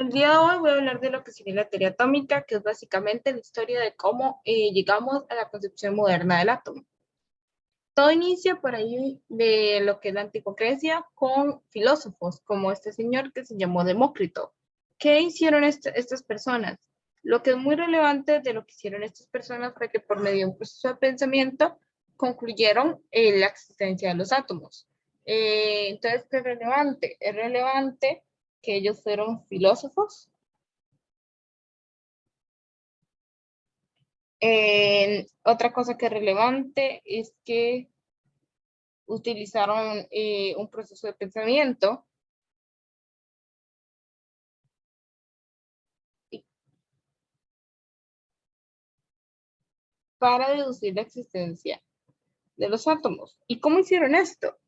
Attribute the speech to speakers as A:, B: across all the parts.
A: El día de hoy voy a hablar de lo que sería la teoría atómica, que es básicamente la historia de cómo llegamos a la concepción moderna del átomo. Todo inicia por ahí de lo que es la antigua Grecia con filósofos como este señor que se llamó Demócrito. ¿Qué hicieron estas personas? Lo que es muy relevante de lo que hicieron estas personas fue que por medio de un proceso de pensamiento concluyeron la existencia de los átomos. Entonces, ¿qué es relevante? Es relevante que ellos fueron filósofos. Otra cosa que es relevante es que utilizaron un proceso de pensamiento para deducir la existencia de los átomos. ¿Y cómo hicieron esto?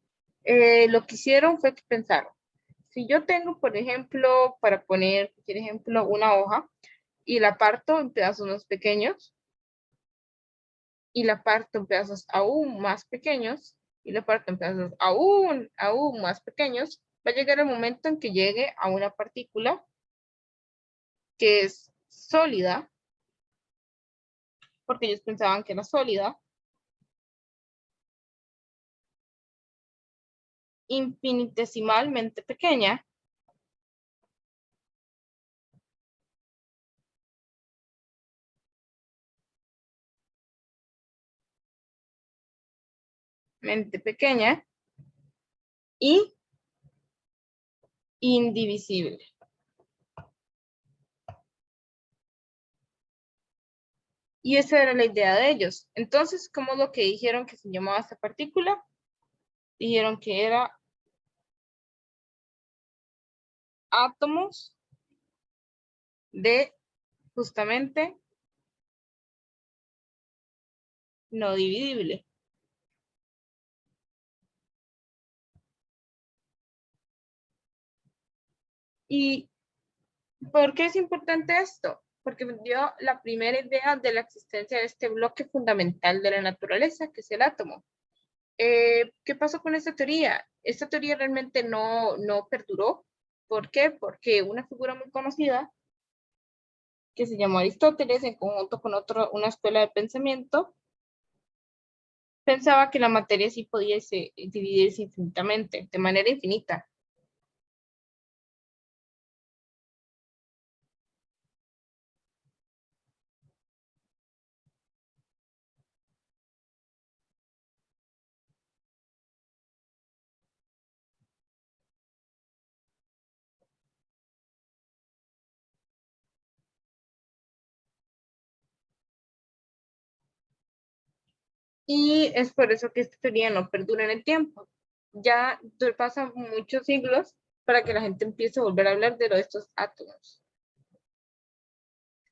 A: Lo que hicieron fue que pensaron, si yo tengo, por ejemplo, para poner, por ejemplo, una hoja y la parto en pedazos más pequeños y la parto en pedazos aún más pequeños y la parto en pedazos aún más pequeños, va a llegar el momento en que llegue a una partícula que es sólida, porque ellos pensaban que era sólida, infinitesimalmente pequeña, mente pequeña y indivisible. Y esa era la idea de ellos. Entonces, ¿cómo es lo que dijeron que se llamaba esta partícula? Dijeron que era átomos de justamente no dividible. ¿Y por qué es importante esto? Porque dio la primera idea de la existencia de este bloque fundamental de la naturaleza, que es el átomo. ¿Qué pasó con esta teoría? Esta teoría realmente no perduró. ¿Por qué? Porque una figura muy conocida, que se llamó Aristóteles, en conjunto con una escuela de pensamiento, pensaba que la materia sí podía dividirse infinitamente, de manera infinita. Y es por eso que esta teoría no perdura en el tiempo. Ya pasan muchos siglos para que la gente empiece a volver a hablar de estos átomos.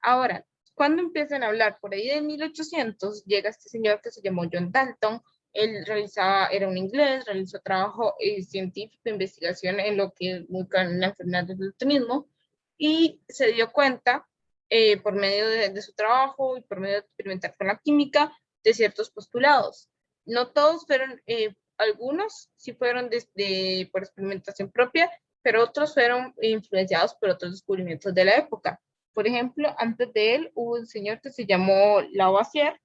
A: Ahora, cuando empiezan a hablar por ahí de 1800, llega este señor que se llamó John Dalton. Él era un inglés, realizó trabajo científico, investigación en lo que es la enfermedad del daltonismo, y se dio cuenta, por medio de su trabajo y por medio de experimentar con la química, de ciertos postulados. No todos fueron, algunos sí fueron por experimentación propia, pero otros fueron influenciados por otros descubrimientos de la época. Por ejemplo, antes de él hubo un señor que se llamó Lavoisier,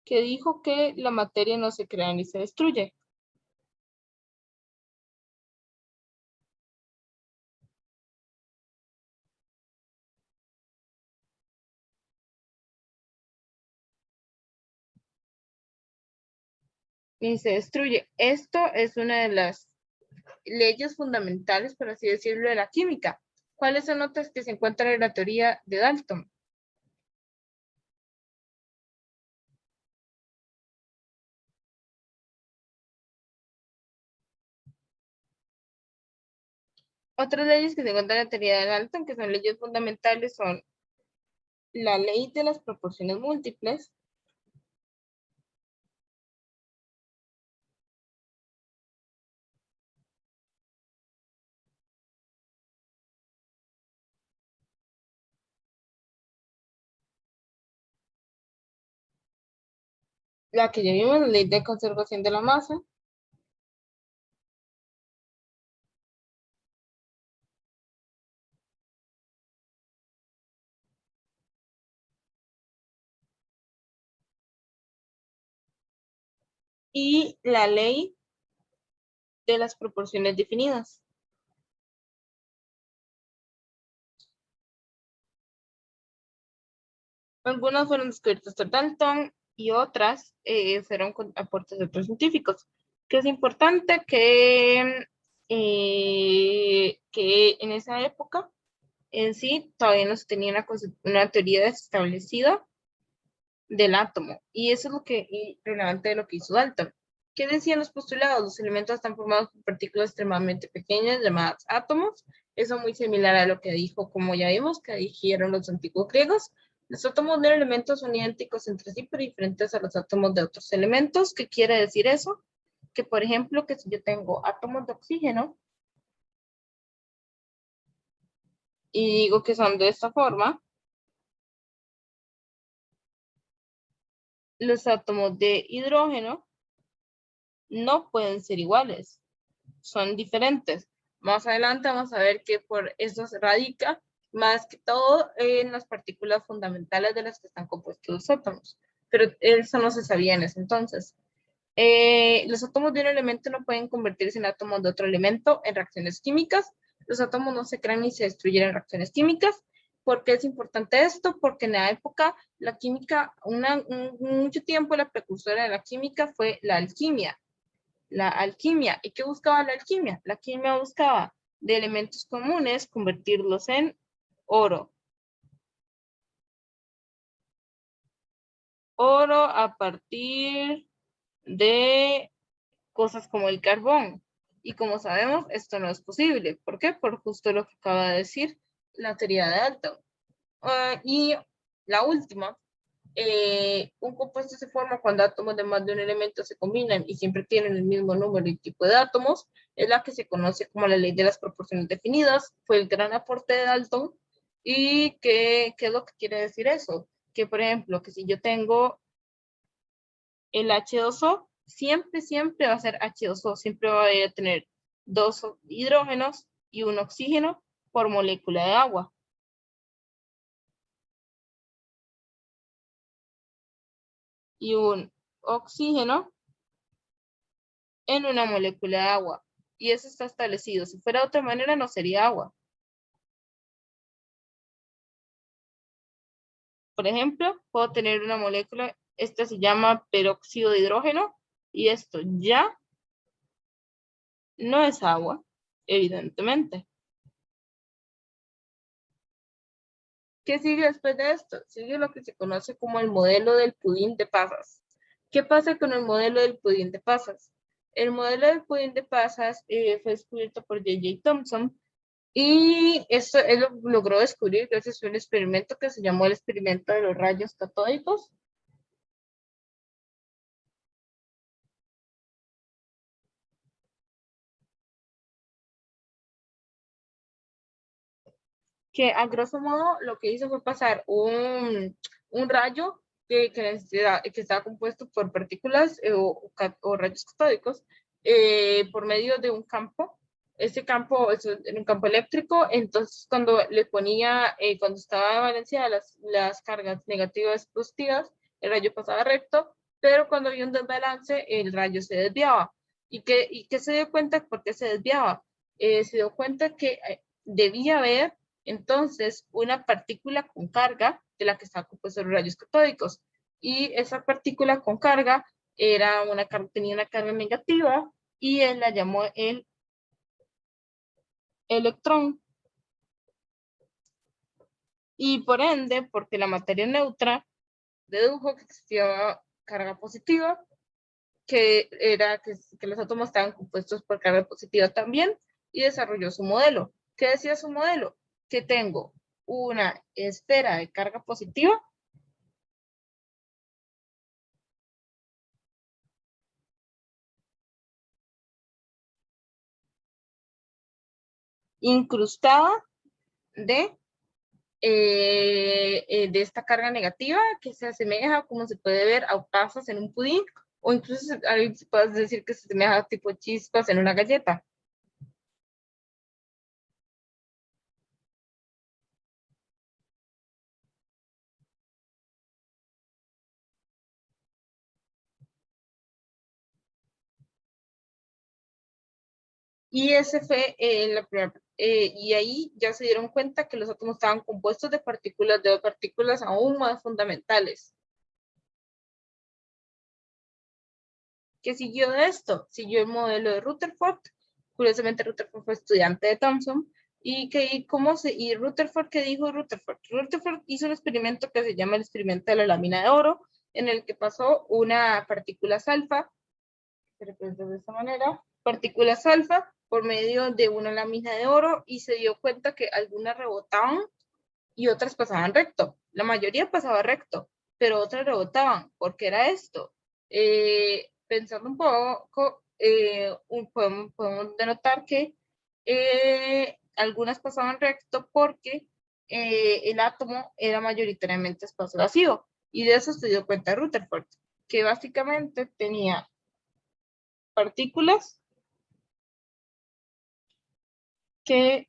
A: que dijo que la materia no se crea ni se destruye. Ni se destruye. Esto es una de las leyes fundamentales, por así decirlo, de la química. ¿Cuáles son otras que se encuentran en la teoría de Dalton? Otras leyes que se encuentran en la teoría de Dalton, que son leyes fundamentales, son la ley de las proporciones múltiples, la que ya vimos, la ley de conservación de la masa, y la ley de las proporciones definidas. Algunas fueron descubiertas por Dalton y otras fueron con aportes de otros científicos. Que es importante que en esa época en sí todavía no se tenía una teoría establecida del átomo. Y eso es lo que y relevante de lo que hizo Dalton. ¿Qué decían los postulados? Los elementos están formados por partículas extremadamente pequeñas llamadas átomos. Eso muy similar a lo que dijo, como ya vimos, que dijeron los antiguos griegos. Los átomos de elementos son idénticos entre sí, pero diferentes a los átomos de otros elementos. ¿Qué quiere decir eso? Que, por ejemplo, que si yo tengo átomos de oxígeno y digo que son de esta forma, los átomos de hidrógeno no pueden ser iguales, son diferentes. Más adelante vamos a ver que por eso se radica más que todo en las partículas fundamentales de las que están compuestos los átomos, pero eso no se sabía en ese entonces. Los átomos de un elemento no pueden convertirse en átomos de otro elemento en reacciones químicas. Los átomos no se crean ni se destruyen en reacciones químicas. ¿Por qué es importante esto? Porque en la época la química, mucho tiempo la precursora de la química fue la alquimia. La alquimia. ¿Y qué buscaba la alquimia? La alquimia buscaba de elementos comunes convertirlos en oro. Oro a partir de cosas como el carbón. Y como sabemos, esto no es posible. ¿Por qué? Por justo lo que acaba de decir la teoría de Dalton. Y la última, un compuesto se forma cuando átomos de más de un elemento se combinan y siempre tienen el mismo número y tipo de átomos. Es la que se conoce como la ley de las proporciones definidas. Fue el gran aporte de Dalton. ¿Y qué es lo que quiere decir eso? Que, por ejemplo, que si yo tengo el H2O, siempre va a ser H2O, siempre va a tener dos hidrógenos y un oxígeno por molécula de agua. Y un oxígeno en una molécula de agua. Y eso está establecido. Si fuera de otra manera, no sería agua. Por ejemplo, puedo tener una molécula, esta se llama peróxido de hidrógeno, y esto ya no es agua, evidentemente. ¿Qué sigue después de esto? Sigue lo que se conoce como el modelo del pudín de pasas. ¿Qué pasa con el modelo del pudín de pasas? El modelo del pudín de pasas fue descubierto por J.J. Thomson y esto él lo logró descubrir gracias a un experimento que se llamó el experimento de los rayos catódicos. Que a grosso modo lo que hizo fue pasar un rayo que estaba compuesto por partículas o rayos catódicos por medio de un campo. Ese campo es un campo eléctrico, entonces cuando le ponía, cuando estaba balanceada las cargas negativas y positivas, el rayo pasaba recto, pero cuando había un desbalance, el rayo se desviaba. ¿Y qué se dio cuenta? ¿Por qué se desviaba? Se dio cuenta que debía haber entonces una partícula con carga de la que estaba compuesto los rayos catódicos. Y esa partícula con carga tenía una carga negativa y él la llamó el electrón. Y por ende, porque la materia neutra dedujo que existía carga positiva, que era que los átomos estaban compuestos por carga positiva también, y desarrolló su modelo. ¿Qué decía su modelo? Que tengo una esfera de carga positiva incrustada de, de esta carga negativa que se asemeja, como se puede ver, a pasas en un pudín, o incluso se puede decir que se asemeja a tipo chispas en una galleta. Y ese fue la primera, y ahí ya se dieron cuenta que los átomos estaban compuestos de partículas aún más fundamentales. ¿Qué siguió de esto? Siguió el modelo de Rutherford. Curiosamente, Rutherford fue estudiante de Thomson. ¿Y Rutherford qué dijo Rutherford? Rutherford hizo un experimento que se llama el experimento de la lámina de oro, en el que pasó una partículas alfa, se representa de esta manera, partículas alfa por medio de una lámina de oro, y se dio cuenta que algunas rebotaban y otras pasaban recto. La mayoría pasaba recto, pero otras rebotaban. ¿Por qué era esto? Pensando un poco, podemos denotar que algunas pasaban recto porque el átomo era mayoritariamente espacio vacío, y de eso se dio cuenta Rutherford, que básicamente tenía partículas que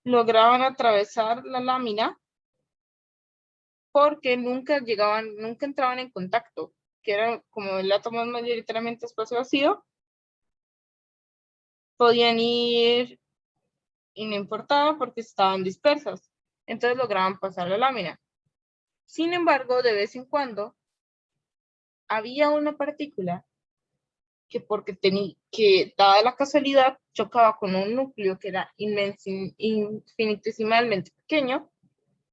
A: lograban atravesar la lámina porque nunca entraban en contacto, que era como el átomo es mayoritariamente espacio vacío, podían ir y no importaba porque estaban dispersas, entonces lograban pasar la lámina. Sin embargo, de vez en cuando había una partícula que dada la casualidad, chocaba con un núcleo que era infinitesimalmente pequeño,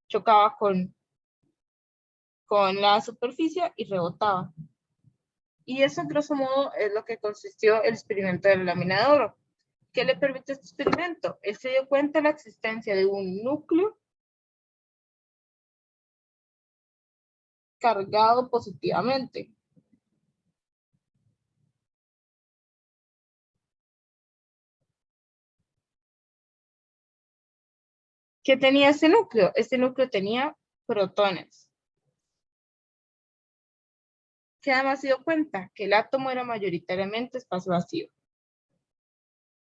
A: chocaba con la superficie y rebotaba. Y eso, grosso modo, es lo que consistió el experimento de la lámina de oro. ¿Qué le permite este experimento? Él se dio cuenta de la existencia de un núcleo cargado positivamente. ¿Qué tenía ese núcleo? Este núcleo tenía protones. ¿Qué además se dio cuenta? Que el átomo era mayoritariamente espacio vacío.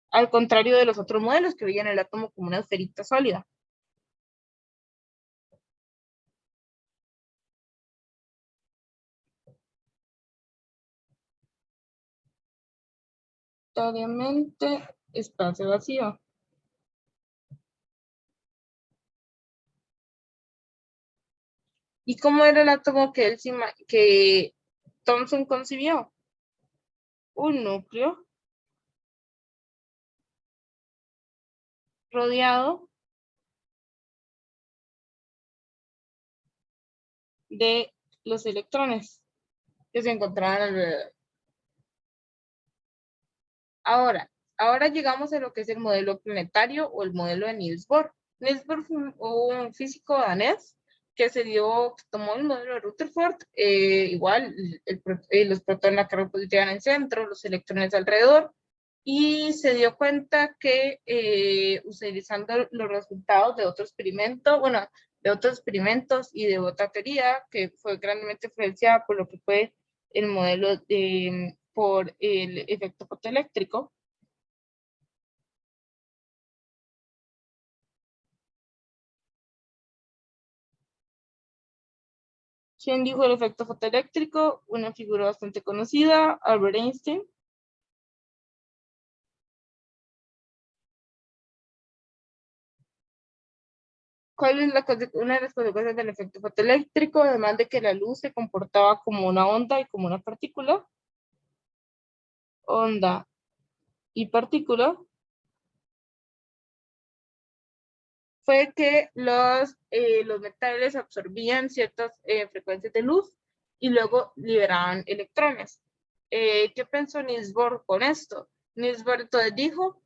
A: Al contrario de los otros modelos que veían el átomo como una esferita sólida. Mayoritariamente espacio vacío. ¿Y cómo era el átomo que Thomson concibió? Un núcleo rodeado de los electrones que se encontraban alrededor. Ahora llegamos a lo que es el modelo planetario o el modelo de Niels Bohr. Niels Bohr fue un físico danés que tomó el modelo de Rutherford, igual los protones, la carga positiva en el centro, los electrones alrededor, y se dio cuenta que utilizando los resultados de otro experimento, de otros experimentos y de otra teoría que fue grandemente influenciada por lo que fue el modelo por el efecto fotoeléctrico. ¿Quién dijo el efecto fotoeléctrico? Una figura bastante conocida, Albert Einstein. ¿Cuál es una de las consecuencias del efecto fotoeléctrico? Además de que la luz se comportaba como una onda y como una partícula. Onda y partícula. Fue que los metales absorbían ciertas frecuencias de luz y luego liberaban electrones. ¿Qué pensó Niels Bohr con esto? Niels Bohr entonces dijo,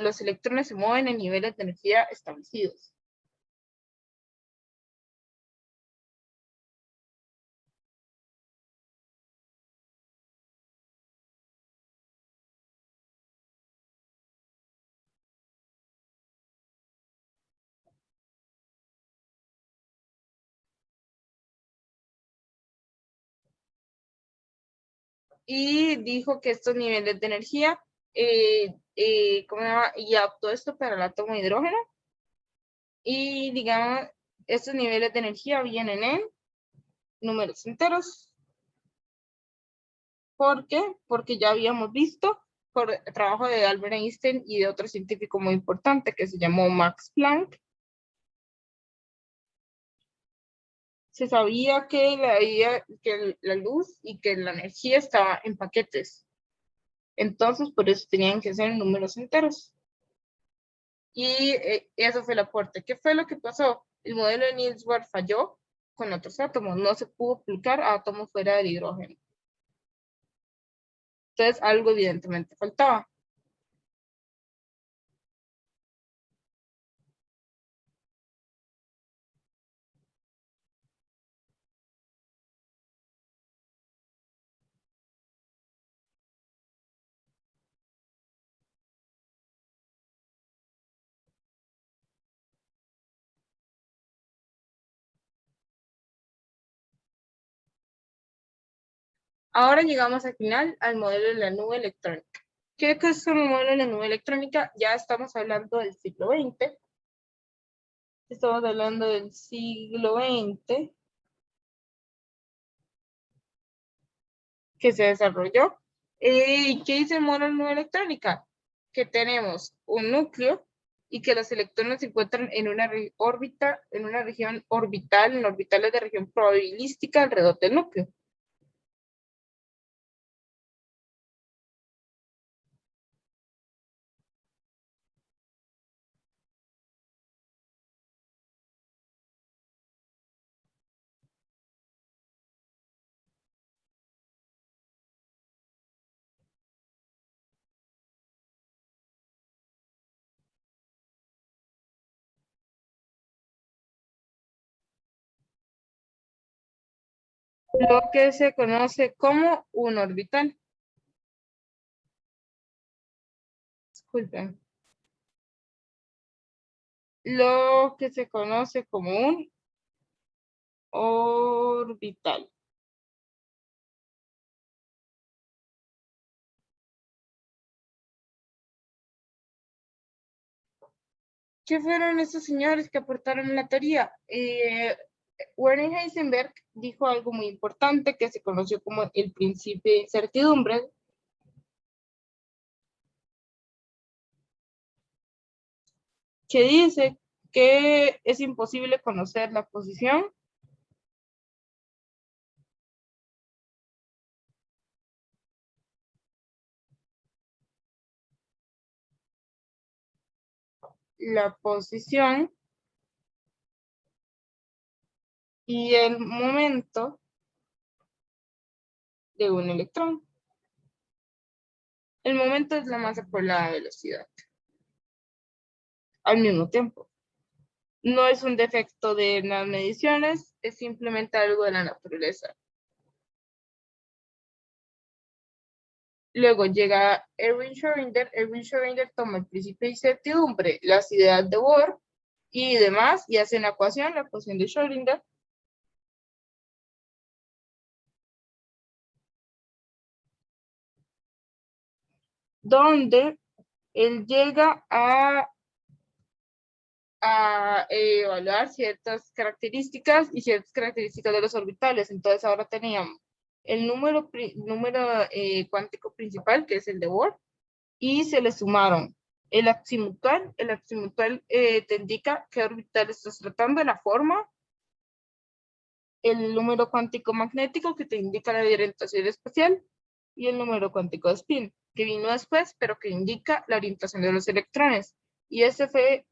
A: los electrones se mueven en niveles de energía establecidos. Y dijo que estos niveles de energía, ¿cómo se llama? Y adaptó esto para el átomo de hidrógeno. Y digamos, estos niveles de energía vienen en números enteros. ¿Por qué? Porque ya habíamos visto por trabajo de Albert Einstein y de otro científico muy importante que se llamó Max Planck. Se sabía que la luz y que la energía estaba en paquetes. Entonces, por eso tenían que ser números enteros. Y eso fue el aporte. ¿Qué fue lo que pasó? El modelo de Niels Bohr falló con otros átomos. No se pudo aplicar a átomos fuera del hidrógeno. Entonces, algo evidentemente faltaba. Ahora llegamos al final al modelo de la nube electrónica. ¿Qué es el modelo de la nube electrónica? Ya estamos hablando del siglo XX. Estamos hablando del siglo XX que se desarrolló. ¿Qué dice el modelo de la nube electrónica? Que tenemos un núcleo y que los electrones se encuentran en una órbita, en una región orbital, en orbitales de región probabilística alrededor del núcleo. Lo que se conoce como un orbital. Disculpen. Lo que se conoce como un orbital. ¿Qué fueron esos señores que aportaron la teoría? Werner Heisenberg dijo algo muy importante que se conoció como el principio de incertidumbre, que dice que es imposible conocer la posición, y el momento de un electrón. El momento es la masa por la velocidad al mismo tiempo. No es un defecto de las mediciones, es simplemente algo de la naturaleza. Luego llega Erwin Schrödinger. Erwin Schrödinger toma el principio de incertidumbre, las ideas de Bohr y demás, y hace una ecuación, la ecuación de Schrödinger, donde él llega a evaluar ciertas características y ciertas características de los orbitales. Entonces ahora teníamos el número cuántico principal, que es el de Bohr, y se le sumaron el azimutal. El azimutal te indica qué orbital estás tratando, la forma, el número cuántico magnético, que te indica la orientación espacial, y el número cuántico de spin, que vino después, pero que indica la orientación de los electrones. Y ese fue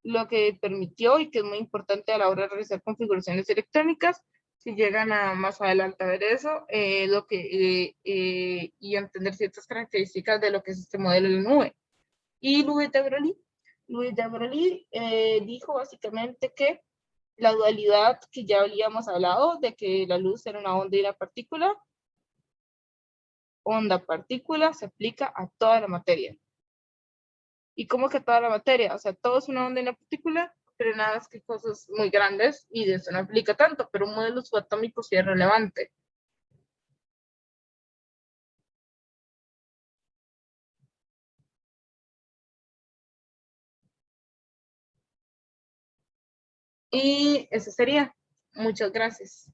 A: lo que permitió y que es muy importante a la hora de realizar configuraciones electrónicas. Si llegan a más adelante a ver eso, y entender ciertas características de lo que es este modelo de nube. Y Louis de Broglie dijo básicamente que la dualidad que ya habíamos hablado de que la luz era una onda y una partícula, onda-partícula se aplica a toda la materia. ¿Y cómo que toda la materia? O sea, todo es una onda y una partícula, pero nada más que cosas muy grandes y de eso no aplica tanto, pero un modelo subatómico sí es relevante. Y eso sería. Muchas gracias.